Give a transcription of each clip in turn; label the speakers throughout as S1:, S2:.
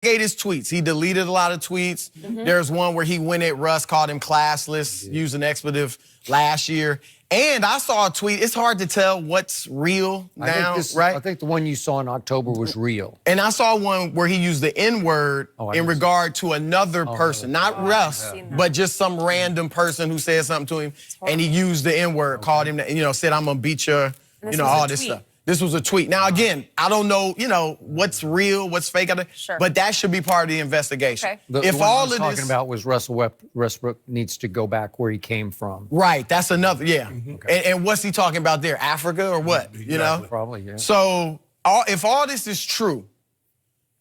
S1: his tweets. He deleted a lot of tweets. There's one where he went at Russ, called him classless, used an expletive last year. And I saw a tweet. It's hard to tell what's real now, right?
S2: I think the one you saw in October was real.
S1: And I saw one where he used the N-word in regard to another person, not Russ, but just some random person who said something to him. And he used the N-word, called him, said, I'm gonna beat your, all this stuff. This was a tweet. Now, again, I don't know, what's real, what's fake, but that should be part of the investigation.
S2: Okay. The one I was talking about was Russell Westbrook needs to go back where he came from.
S1: Right, that's another, And what's he talking about there? Africa or what,
S2: Probably, yeah.
S1: So if all this is true,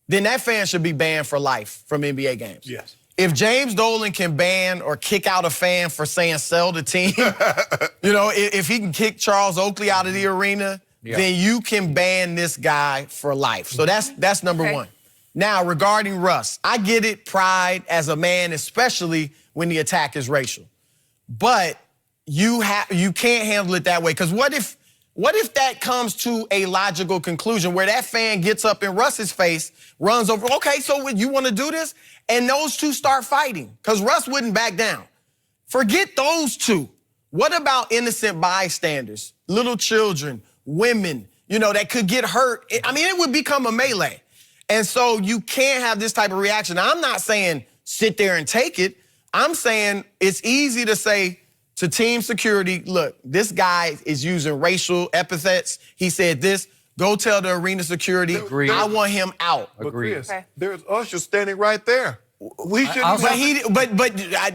S1: then that fan should be banned for life from NBA games.
S3: Yes.
S1: If James Dolan can ban or kick out a fan for saying sell the team, if he can kick Charles Oakley out of the arena, then you can ban this guy for life. So that's number one. Now, regarding Russ, I get it, pride as a man, especially when the attack is racial. But you can't handle it that way. Because what if that comes to a logical conclusion where that fan gets up in Russ's face, runs over, okay, so you want to do this? And those two start fighting, because Russ wouldn't back down. Forget those two. What about innocent bystanders, little children, women, that could get hurt? It would become a melee. And so you can't have this type of reaction. Now, I'm not saying sit there and take it. I'm saying it's easy to say to team security, look, this guy is using racial epithets. He said this. Go tell the arena security, I want him out.
S3: But Chris, there's Usher standing right there. We should.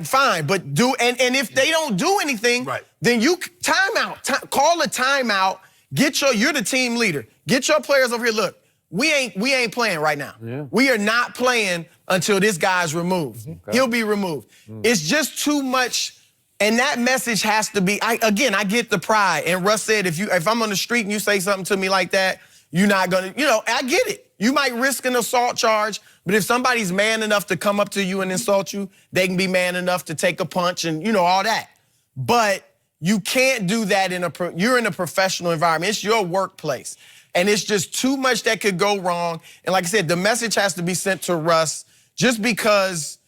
S1: Fine. But if they don't do anything, then you timeout. Call a timeout. You're the team leader. Get your players over here. Look, we ain't playing right now. Yeah. We are not playing until this guy's removed. Okay. He'll be removed. It's just too much. And that message has to be, I get the pride. And Russ said, if I'm on the street and you say something to me like that, you're not gonna, I get it. You might risk an assault charge, but if somebody's man enough to come up to you and insult you, they can be man enough to take a punch and, all that. But you can't do that you're in a professional environment. It's your workplace. And it's just too much that could go wrong. And like I said, the message has to be sent to Russ just because,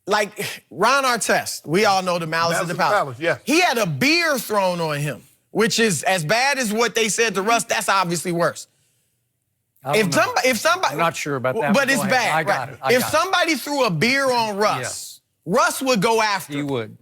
S1: like Ron Artest, we all know the malice of the palace.
S3: Yeah.
S1: He had a beer thrown on him, which is as bad as what they said to Russ. That's obviously worse. If somebody,
S2: I'm not sure about that.
S1: But it's bad.
S2: I got it.
S1: If somebody threw a beer on Russ, Russ would go after him.
S2: He would.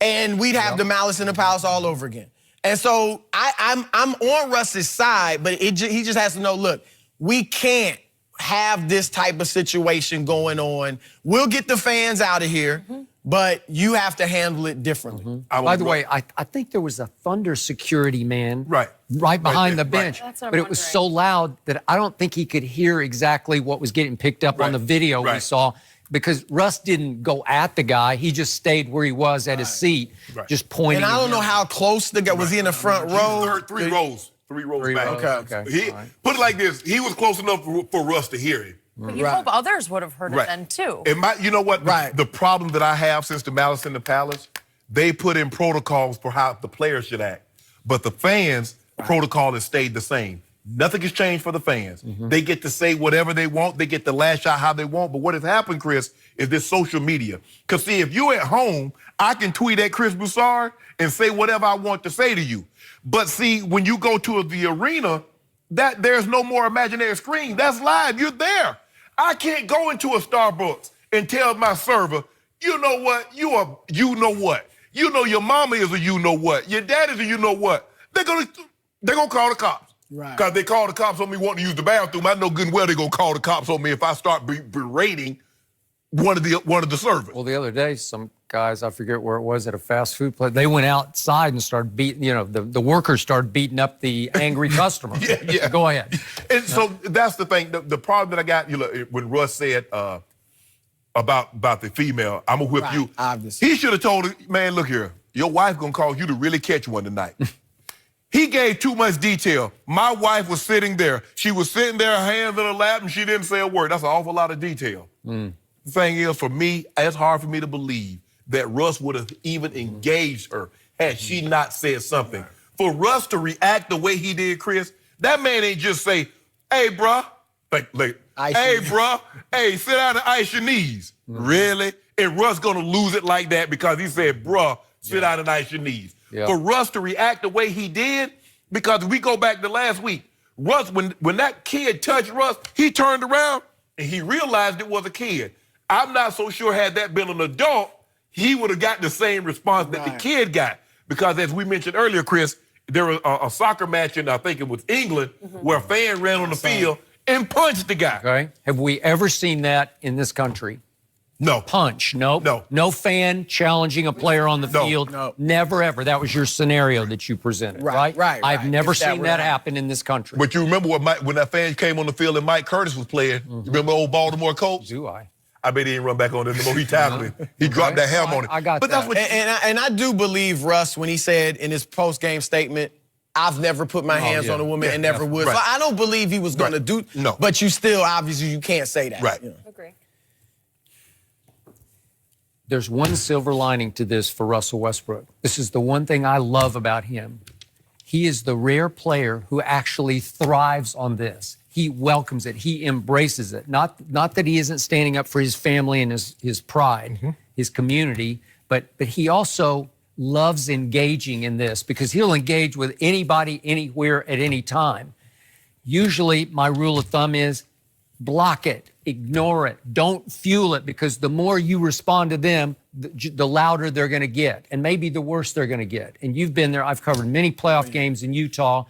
S1: And we'd have the malice in the palace all over again. And so I'm on Russ's side, but he just has to know, look, we can't have this type of situation going on. We'll get the fans out of here, but you have to handle it differently.
S2: By the way, I think there was a Thunder security man right behind the bench, but it was so loud that I don't think he could hear exactly what was getting picked up on the video we saw. Because Russ didn't go at the guy. He just stayed where he was at his seat, just pointing.
S1: And I don't know how close the guy was. He in the front row?
S3: Three rows back.
S1: Okay.
S3: Put it like this. He was close enough for Russ to hear him.
S4: But you hope others would have heard it then, too.
S3: You know what? The problem that I have since the malice in the palace, they put in protocols for how the players should act. But the fans' protocol has stayed the same. Nothing has changed for the fans. They get to say whatever they want. They get to lash out how they want. But what has happened, Chris, is this social media. Because, see, if you're at home, I can tweet at Chris Broussard and say whatever I want to say to you. But, see, when you go to the arena, there's no more imaginary screen. That's live. You're there. I can't go into a Starbucks and tell my server, you know what? You know what? You know your mama is a you know what. Your dad is a you know what. They're gonna call the cops. Because they call the cops on me wanting to use the bathroom. I know good and well they're going to call the cops on me if I start berating one of the servers.
S2: Well, the other day, some guys, I forget where it was, at a fast food place, they went outside and started beating, the workers started beating up the angry customer. Go ahead.
S3: And so that's the thing. The problem that I got, when Russ said about the female, I'm going to whip you.
S1: Obviously.
S3: He should have told her, man, look here, your wife going to call you to really catch one tonight. He gave too much detail. My wife was sitting there. She was sitting there, her hands in her lap, and she didn't say a word. That's an awful lot of detail. The thing is, for me, it's hard for me to believe that Russ would have even engaged her had she not said something. For Russ to react the way he did, Chris, that man ain't just say, hey, bruh, Hey, bro, hey, sit down and ice your knees. Really? And Russ gonna lose it like that because he said, bro, sit down and ice your knees. For Russ to react the way he did, because we go back to last week, Russ, when that kid touched Russ, he turned around and he realized it was a kid. I'm not so sure had that been an adult, he would have got the same response that the kid got. Because as we mentioned earlier, Chris, there was a soccer match in, I think it was England, where a fan ran on the field and punched the guy.
S2: Okay. Have we ever seen that in this country?
S3: No.
S2: Punch, nope.
S3: No.
S2: No fan challenging a player on the field. No. Never, ever. That was your scenario that you presented, right? I've never seen that happen in this country.
S3: But you remember when that fan came on the field and Mike Curtis was playing? You remember old Baltimore Colts?
S2: Do I?
S3: I bet he didn't run back on it anymore. He tackled him. He dropped that helmet on it.
S2: I got
S3: that.
S2: That's
S3: what
S1: and I do believe Russ when he said in his post-game statement, I've never put my hands on a woman and never would. So I don't believe he was going to do.
S3: No.
S1: But you still, obviously, you can't say that.
S3: Right.
S1: You know?
S4: Agree.
S2: There's one silver lining to this for Russell Westbrook. This is the one thing I love about him. He is the rare player who actually thrives on this. He welcomes it. He embraces it. Not that he isn't standing up for his family and his pride, his community, but he also loves engaging in this because he'll engage with anybody, anywhere, at any time. Usually, my rule of thumb is block it, ignore it, don't fuel it, because the more you respond to them, the louder they're going to get, and maybe the worse they're going to get. And you've been there. I've covered many playoff games in Utah.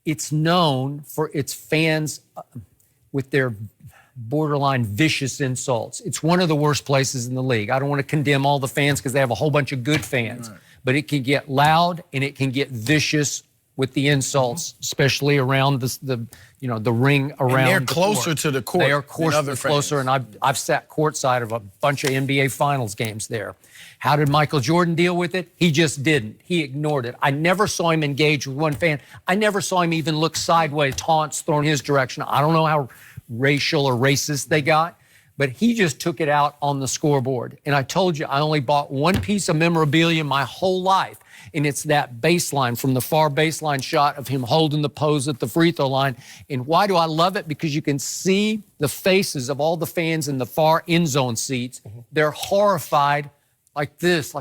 S2: It's known for its fans with their borderline vicious insults. It's one of the worst places in the league. I don't want to condemn all the fans because they have a whole bunch of good fans, but it can get loud and it can get vicious with the insults, especially around the ring around.
S1: And they're
S2: the
S1: closer
S2: court.
S1: to the court.
S2: They are closer,
S1: fans.
S2: and I've sat courtside of a bunch of NBA Finals games there. How did Michael Jordan deal with it? He just didn't. He ignored it. I never saw him engage with one fan. I never saw him even look sideways, taunts thrown his direction. I don't know how racial or racist they got, but he just took it out on the scoreboard. And I told you, I only bought one piece of memorabilia my whole life, and it's that baseline from the far baseline shot of him holding the pose at the free throw line. And why do I love it? Because you can see the faces of all the fans in the far end zone seats. They're horrified like this,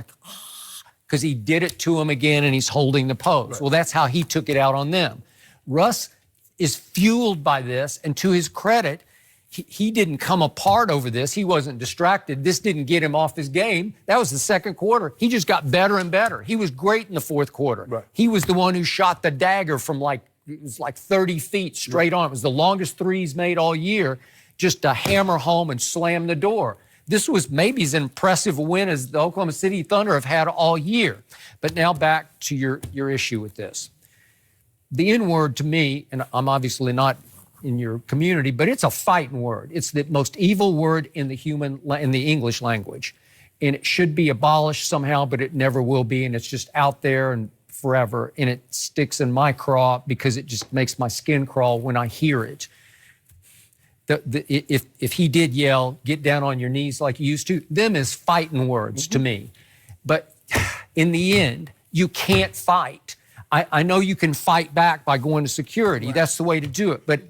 S2: because he did it to him again and he's holding the pose. Well, that's how he took it out on them. Russ is fueled by this, and to his credit, he didn't come apart over this. He wasn't distracted. This didn't get him off his game. That was the second quarter. He just got better and better. He was great in the fourth quarter. He was the one who shot the dagger from it was like 30 feet straight on. It was the longest three he's made all year, just to hammer home and slam the door. This was maybe as impressive a win as the Oklahoma City Thunder have had all year. But now back to your issue with this. The N-word to me, and I'm obviously not in your community, but it's a fighting word. It's the most evil word in the English language. And it should be abolished somehow, but it never will be. And it's just out there and forever. And it sticks in my craw because it just makes my skin crawl when I hear it. If he did yell, get down on your knees like you used to, them is fighting words to me. But in the end, you can't fight. I know you can fight back by going to security. That's the way to do it. But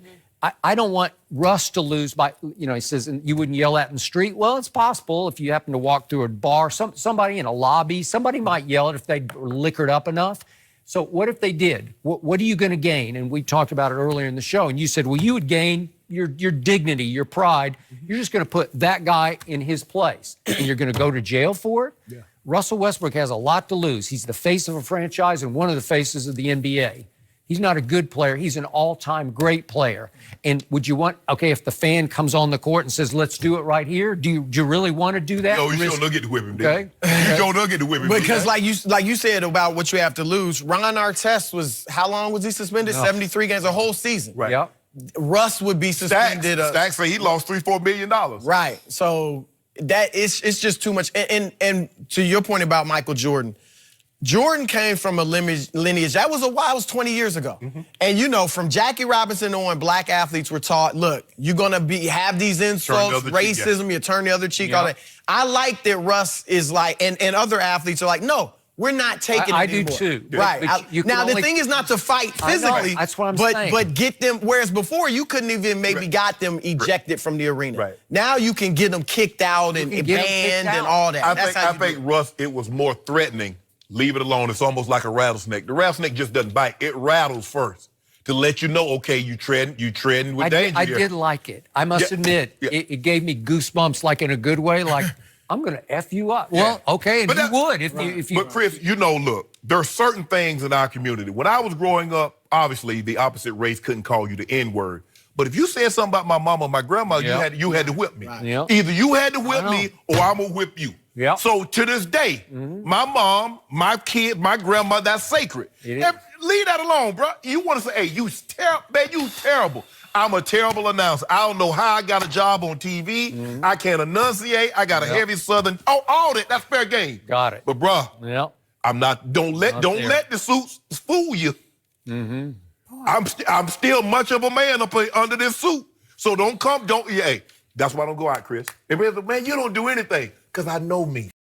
S2: I don't want Russ to lose by, he says, you wouldn't yell at in the street. Well, it's possible if you happen to walk through a bar, somebody in a lobby, somebody might yell it if they were liquored up enough. So what if they did? What are you going to gain? And we talked about it earlier in the show. And you said, well, you would gain your dignity, your pride. You're just going to put that guy in his place. And you're going to go to jail for it? Yeah. Russell Westbrook has a lot to lose. He's the face of a franchise and one of the faces of the NBA. He's not a good player. He's an all-time great player. And would you want, if the fan comes on the court and says, let's do it right here, do you really want to do that?
S3: No, you sure don't get to whip him, dude.
S1: Okay.
S3: You sure don't get to whip him.
S1: Because like you said about what you have to lose, Ron Artest was, how long was he suspended? 73 games, a whole season.
S3: Right.
S2: Yep.
S1: Russ would be suspended.
S3: Stacks say he lost $3-4 million.
S1: Right. So it's just too much. And to your point about Michael Jordan, Jordan came from a lineage that was 20 years ago. And from Jackie Robinson on, black athletes were taught, look, you're gonna have these insults, racism, you turn the other cheek, all that. I like that Russ is like, and other athletes are like, no, we're not taking
S2: I
S1: it anymore.
S2: do too.
S1: Right. Now, the thing is not to fight physically.
S2: That's what I'm saying.
S1: But get them, whereas before you couldn't even maybe got them ejected from the arena.
S3: Right.
S1: Now you can get them kicked out and banned and all that.
S3: I think Russ, it was more threatening. Leave it alone. It's almost like a rattlesnake. The rattlesnake just doesn't bite. It rattles first to let you know, okay, you treading with danger.
S2: I did like it. I must admit, it gave me goosebumps, like in a good way, like, I'm going to F you up. Well, okay, and you would if you...
S3: But Chris, look, there are certain things in our community. When I was growing up, obviously, the opposite race couldn't call you the N-word. But if you said something about my mama or my grandma, you had to whip me.
S2: Right.
S3: Either you had to whip me or I'm going to whip you.
S2: Yep.
S3: So to this day, my mom, my kid, my grandma, that's sacred. Leave that alone, bro. You want to say, hey, you terrible. I'm a terrible announcer. I don't know how I got a job on TV. I can't enunciate. I got a heavy Southern. All that. That's fair game.
S2: Got it.
S3: But, bro, I'm not. Don't let the suits fool you. I'm still much of a man up under this suit. So don't. Hey, that's why I don't go out, Chris. And man, you don't do anything because I know me.